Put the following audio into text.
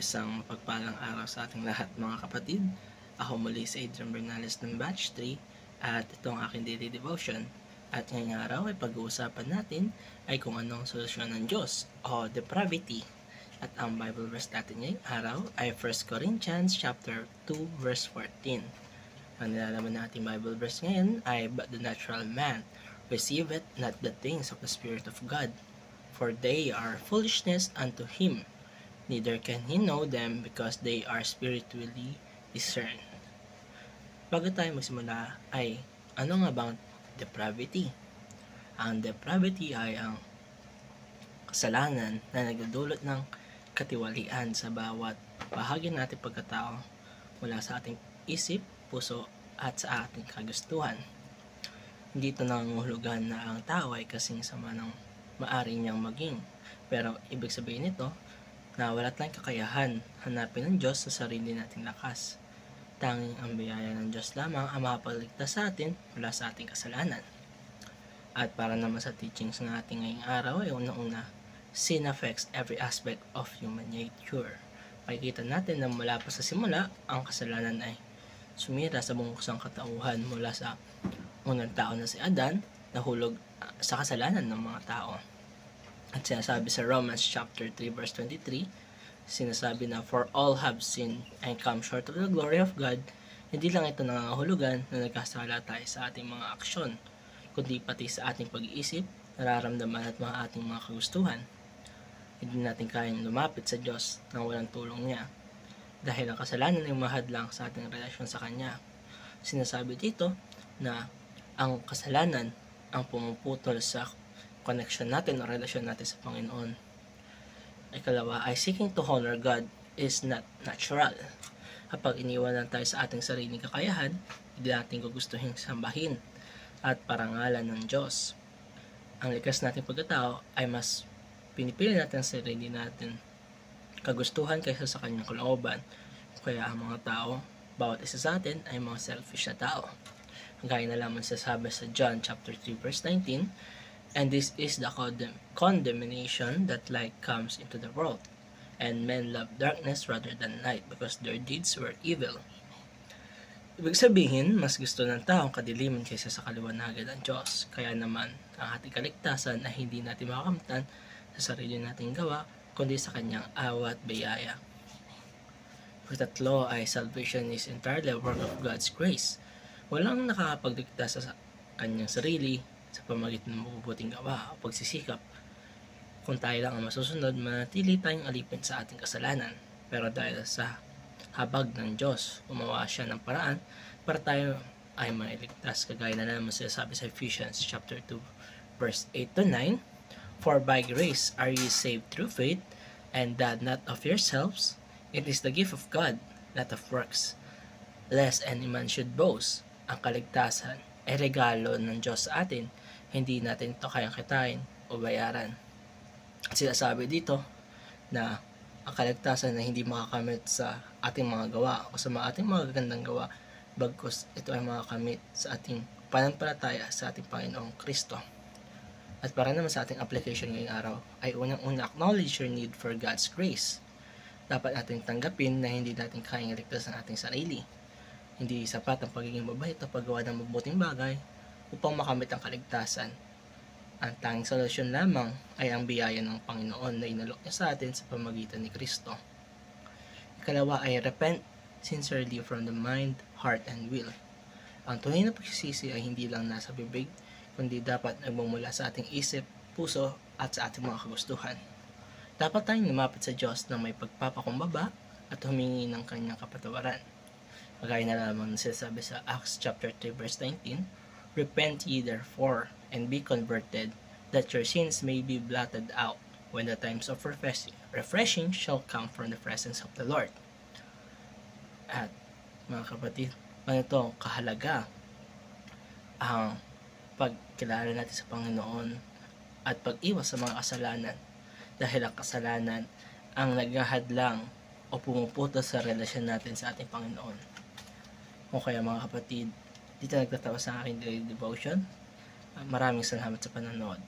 Isang mapagpalang araw sa ating lahat mga kapatid. Ako muli si Adrian Bernales ng Batch 3 at ito ang aking daily devotion. At ngayong araw ay pag-uusapan natin ay kung anong solusyon ng Diyos o depravity. At ang Bible verse natin ngayong araw ay 1 Corinthians chapter 2 verse 14. Ang nilalaman natin Bible verse ngayon ay, "But the natural man receiveth not the things of the Spirit of God, for they are foolishness unto him. Neither can he know them because they are spiritually discerned." Bago tayo magsimula ay, ano nga bang depravity? Ang depravity ay ang kasalanan na nagdudulot ng katiwalian sa bawat bahagi ng ating pagkatao mula sa ating isip, puso at sa ating kagustuhan. Hindi ito nangungulugan na ang tao ay kasing sama ng maaari niyang maging, pero ibig sabihin nito na wala tayong kakayahan hanapin ng Diyos sa sarili nating lakas. Tanging ang biyaya ng Diyos lamang ang makapagligtas sa atin mula sa ating kasalanan. At para naman sa teachings natin ngayong araw ay unang-una, sin affects every aspect of human nature. Makikita natin na mula pa sa simula, ang kasalanan ay sumira sa buong katauhan mula sa unang tao na si Adan, nahulog sa kasalanan ng mga tao. At sinasabi sa Romans chapter 3 verse 23, sinasabi na, "For all have sinned and come short of the glory of God." Hindi lang ito nangangahulugan na nagkasala tayo sa ating mga aksyon, kundi pati sa ating pag-iisip, nararamdaman at mga ating mga kagustuhan. Hindi natin kayang lumapit sa Diyos nang walang tulong niya, dahil ang kasalanan ay mahadlang sa ating relasyon sa Kanya. Sinasabi dito na ang kasalanan ang pumuputol sa connection natin o relasyon natin sa Panginoon. Ikalawa ay, seeking to honor God is not natural. Kapag iniwanan tayo sa ating sariling kakayahan, hindi natin gugustuhin sambahin at parangalan ng Diyos. Ang likas nating pagkatao ay mas pinipili natin ang sarili natin kagustuhan kaysa sa kanyang kalooban. Kaya ang mga tao, bawat isa sa atin ay mga selfish na tao. Gaya na lamang sasabi sa John chapter 3 verse 19, "And this is the condemnation that light comes into the world, and men love darkness rather than light, because their deeds were evil." Ibig sabihin, mas gusto ng taong kadiliman kaysa sa kaliwanagan ng Diyos. Kaya naman, ang ating kaligtasan ay hindi natin makakamtan sa sarili nating gawa, kundi sa kanyang awa at biyaya. Pagtatlo ay, salvation is entirely a work of God's grace. Walang nakakapagligtas sa kanyang sarili sa pamagitan ng mabubuting gawa o pagsisikap. Kung tayo lang ang masusunod, manatili tayong alipin sa ating kasalanan. Pero dahil sa habag ng Diyos, gumawa siya ng paraan para tayo ay mailigtas. Kagaya na naman sinasabi sa Ephesians chapter 2 verse 8 to 9, "For by grace are ye saved through faith, and that not of yourselves. It is the gift of God, not of works, lest any man should boast." Ang kaligtasan ay regalo ng Diyos sa atin. Hindi natin ito kayang kitain o bayaran. Sinasabi dito na ang kaligtasan na hindi makakamit sa ating mga gawa o sa ating mga gagandang gawa, bagkus ito ay makakamit sa ating pananampalataya sa ating Panginoong Kristo. At para naman sa ating application ngayong araw ay unang-una, acknowledge your need for God's grace. Dapat natin tanggapin na hindi natin kayang iligtas ang ating sarili. Hindi sapat ang pagiging mabait o paggawa ng mabuting bagay upang makamit ang kaligtasan. Ang tanging solusyon lamang ay ang biyaya ng Panginoon na inalok niya sa atin sa pamamagitan ni Kristo. Ikalawa ay, repent sincerely from the mind, heart, and will. Ang tunay na pagsisisi ay hindi lang nasa bibig, kundi dapat nagmumula sa ating isip, puso, at sa ating mga kagustuhan. Dapat tayong lumapit sa Diyos na may pagpapakumbaba at humingi ng kanyang kapatawaran. Kagaya na lamang sinasabi sa Acts chapter 3 verse 19, "Repent ye therefore, and be converted, that your sins may be blotted out, when the times of refreshing shall come from the presence of the Lord." At mga kapatid, ito kahalaga ang pagkilala natin sa Panginoon at pag-iwas sa mga kasalanan, dahil ang kasalanan ang naghahadlang o pumuputo sa relasyon natin sa ating Panginoon. O kaya mga kapatid, dito nagtatawa sa aking daily devotion. Maraming salamat sa panonood.